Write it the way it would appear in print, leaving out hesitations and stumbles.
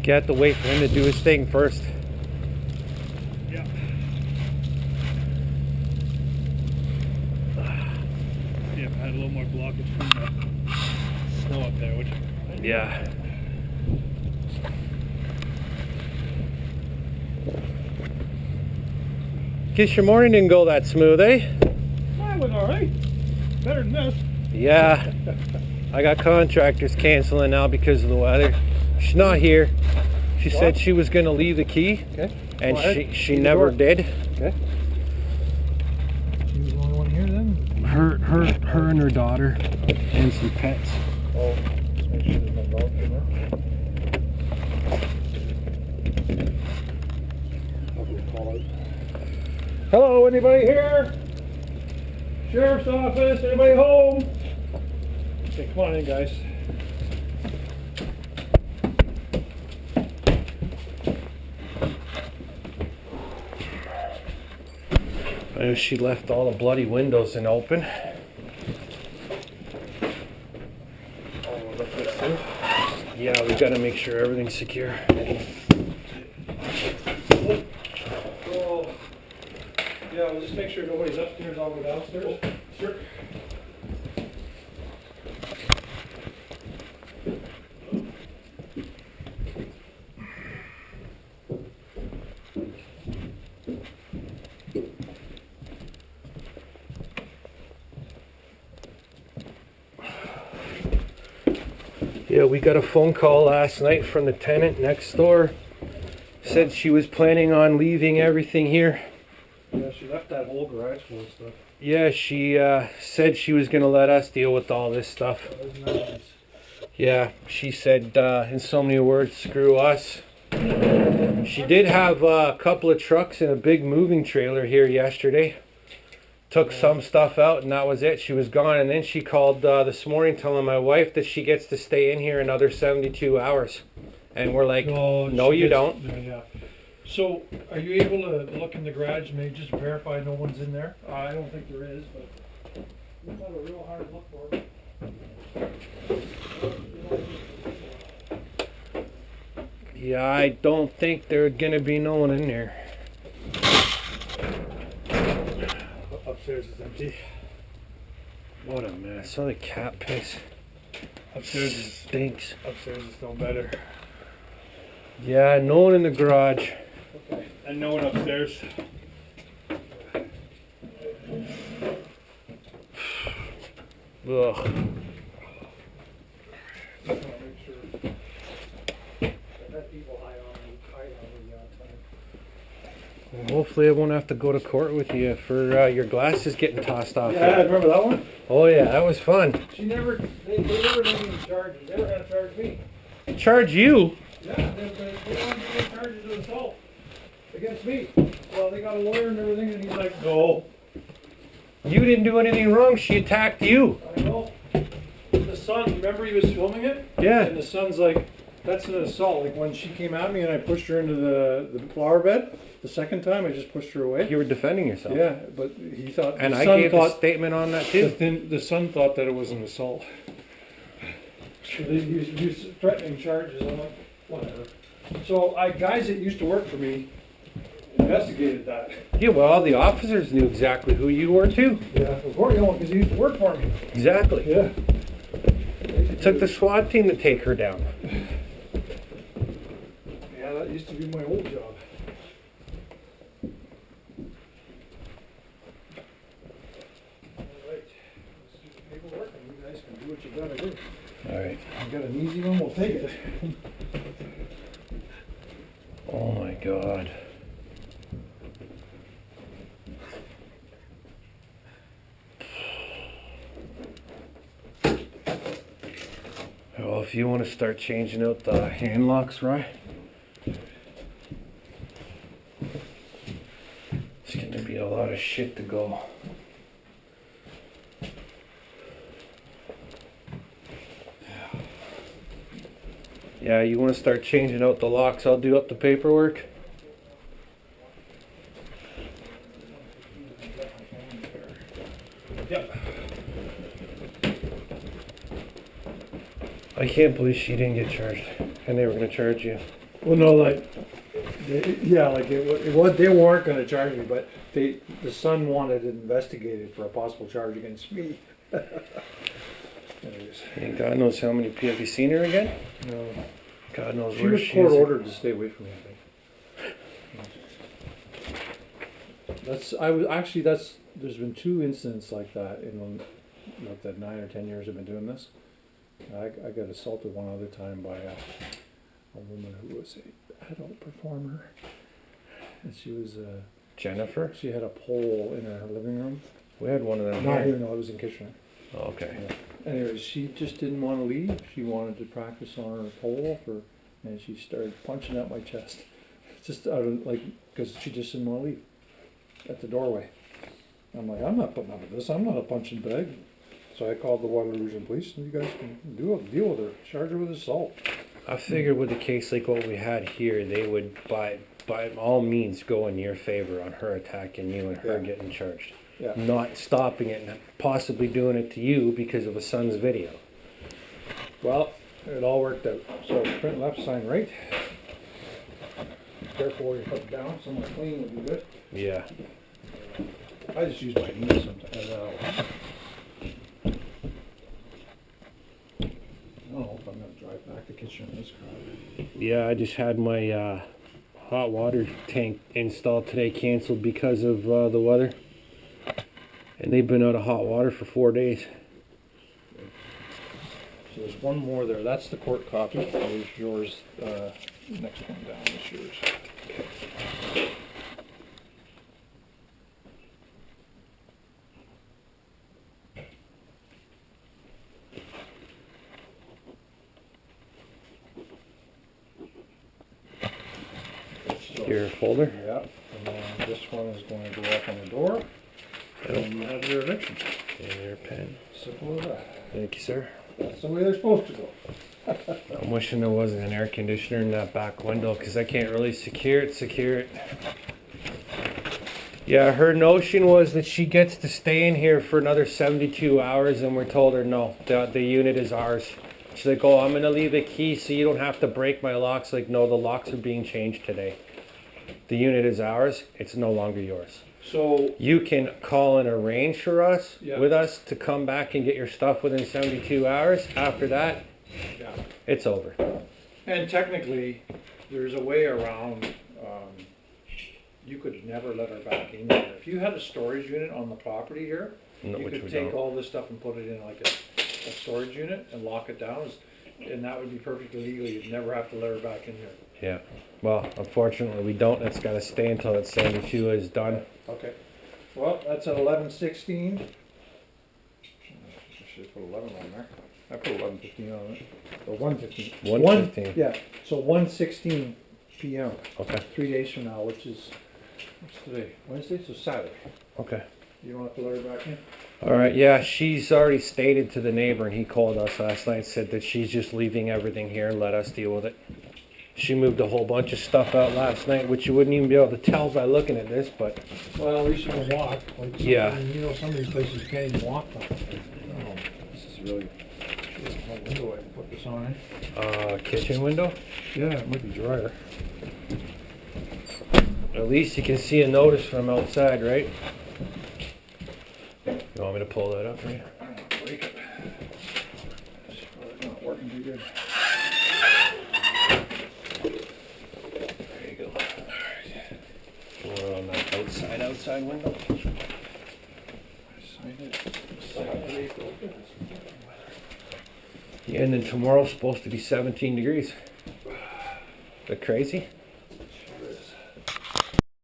You have to wait for him to do his thing first. Yeah. Yeah, I had a little more blockage from the snow up there, which... Yeah. Guess your morning didn't go that smooth, eh? Mine went alright. Better than this. Yeah. I got contractors canceling now because of the weather. She's not here. She said she was going to leave the key. Okay. And she never did. Okay. She was the only one here then? Her and her daughter and some pets. Oh, just make sure there's no dogs in there. Hello, anybody here? Sheriff's office, anybody home? Okay, come on in, guys. I know she left all the bloody windows in open. Yeah, we got to make sure everything's secure. Oh, yeah, we'll just make sure nobody's upstairs, I'll go downstairs. Sure. Yeah, we got a phone call last night from the tenant next door. Said she was planning on leaving everything here. Yeah, she left that whole garage full of stuff. Yeah, she said she was going to let us deal with all this stuff. That was nice. Yeah, she said in so many words, screw us. She did have a couple of trucks and a big moving trailer here yesterday. Took some stuff out and that was it. She was gone, and then she called this morning telling my wife that she gets to stay in here another 72 hours. And we're like, no you don't. Yeah. So, are you able to look in the garage and maybe just verify no one's in there? I don't think there is, but we'll have a real hard look for it. Yeah, I don't think there's gonna be no one in there. Upstairs is empty. What a mess. All the cat piss. Upstairs Stinks. is no better. Yeah, no one in the garage. Okay. And no one upstairs. Ugh. Well, hopefully I won't have to go to court with you for your glasses getting tossed off. Yeah, remember that one? Oh yeah, that was fun. They never made any charges. They never had to charge me. Charge you? Yeah, they wanted to make charges of assault against me. Well, they got a lawyer and everything, and he's like, no. You didn't do anything wrong. She attacked you. I know. The son, remember he was filming it? Yeah. And the son's like, that's an assault. Like when she came at me and I pushed her into the flower bed, the second time I just pushed her away. You were defending yourself. Yeah, but he thought, and I gave a statement on that too. The son thought that it was an assault. So he was threatening charges. I'm like, whatever. So guys that used to work for me investigated that. Yeah, well, all the officers knew exactly who you were too. Yeah, of course, because he used to work for me. Exactly. Yeah. It took the SWAT team to take her down. Yeah, that used to be my old job. Alright, let's do the paperwork and you guys can do what you gotta do. Alright. You got an easy one, we'll take it. Oh my God. Well, if you want to start changing out the hand locks, right? It's going to be a lot of shit to go. Yeah, you want to start changing out the locks, I'll do up the paperwork. Yep. I can't believe she didn't get charged, and they were going to charge you. Well, no, like, yeah, like it was, they weren't gonna charge me, but the son wanted it investigated for a possible charge against me. Anyways, And God knows how many people. Have you seen her again? no. God knows She where was she court is. ordered to stay away from me, I think. There's been 2 incidents like that in like that 9 or 10 years I've been doing this. I got assaulted one other time by a woman who was a adult performer, and she was Jennifer? she had a pole in her living room. We had one of them Not here. here, no, it was in Kitchener. Oh, okay. Yeah. Anyways, she just didn't want to leave. She wanted to practice on her pole and she started punching at my chest, just out of like because she just didn't want to leave at the doorway. I'm like, I'm not putting up with this. I'm not a punching bag. So I called the Waterloo Police, and you guys can deal with her, charge her with assault. I figured with a case like what we had here, they would by all means go in your favor on her attacking you and her Yeah. getting charged. Yeah. Not stopping it and possibly doing it to you because of a son's video. Well, it all worked out. So print left, sign right. Careful where you put it down. Somewhere clean would be good. Yeah. I just use my knees sometimes. I don't know if I'm going to drive back to Kitchener in this car. Yeah, I just had my hot water tank installed today, canceled because of the weather. And they've been out of hot water for 4 days. So there's one more there. That's the court copy. There's yours. Next one down is yours. So, Your folder? yeah, and then this one is going to go up on the door. And you have your eviction. And your pen. Simple as that. Thank you, sir. That's the way they're supposed to go. I'm wishing there wasn't an air conditioner in that back window because I can't really secure it. Yeah, her notion was that she gets to stay in here for another 72 hours and we're told her no, the unit is ours. She's like, oh, I'm going to leave a key so you don't have to break my locks. Like, no, the locks are being changed today. The unit is ours. It's no longer yours. So You can call and arrange for us, Yeah. with us, to come back and get your stuff within 72 hours. After that, yeah. it's over. And technically, there's a way around, you could never let her back in here. If you had a storage unit on the property here, No, you which could we take don't. all this stuff and put it in like a storage unit and lock it down, and that would be perfectly legal. You'd never have to let her back in here. Yeah. Well, unfortunately, we don't. It's got to stay until that 72 is done. Okay. Well, that's at 11:16. I should put 11 on there. I put 11:15 on it. Or 1:15. 1:15. Yeah, so 1:16 p.m. Okay. 3 days from now, which is, what's today? Wednesday? So Saturday. Okay. You don't have to let her back in? All right. Yeah, she's already stated to the neighbor, and he called us last night, said that she's just leaving everything here and let us deal with it. She moved a whole bunch of stuff out last night, which you wouldn't even be able to tell by looking at this, but Well, at least you can walk. Like Yeah. You know, some of these places you can't even walk. Oh, this is really, this is my window. I can put this on it. kitchen window. Yeah, it might be drier. At least you can see a notice from outside, right? You want me to pull that up for you? I don't want to break it. It's not working too good. There you go. We're on that outside window. Sign it. Saturday. Yeah, and then tomorrow's supposed to be 17 degrees. Is that crazy?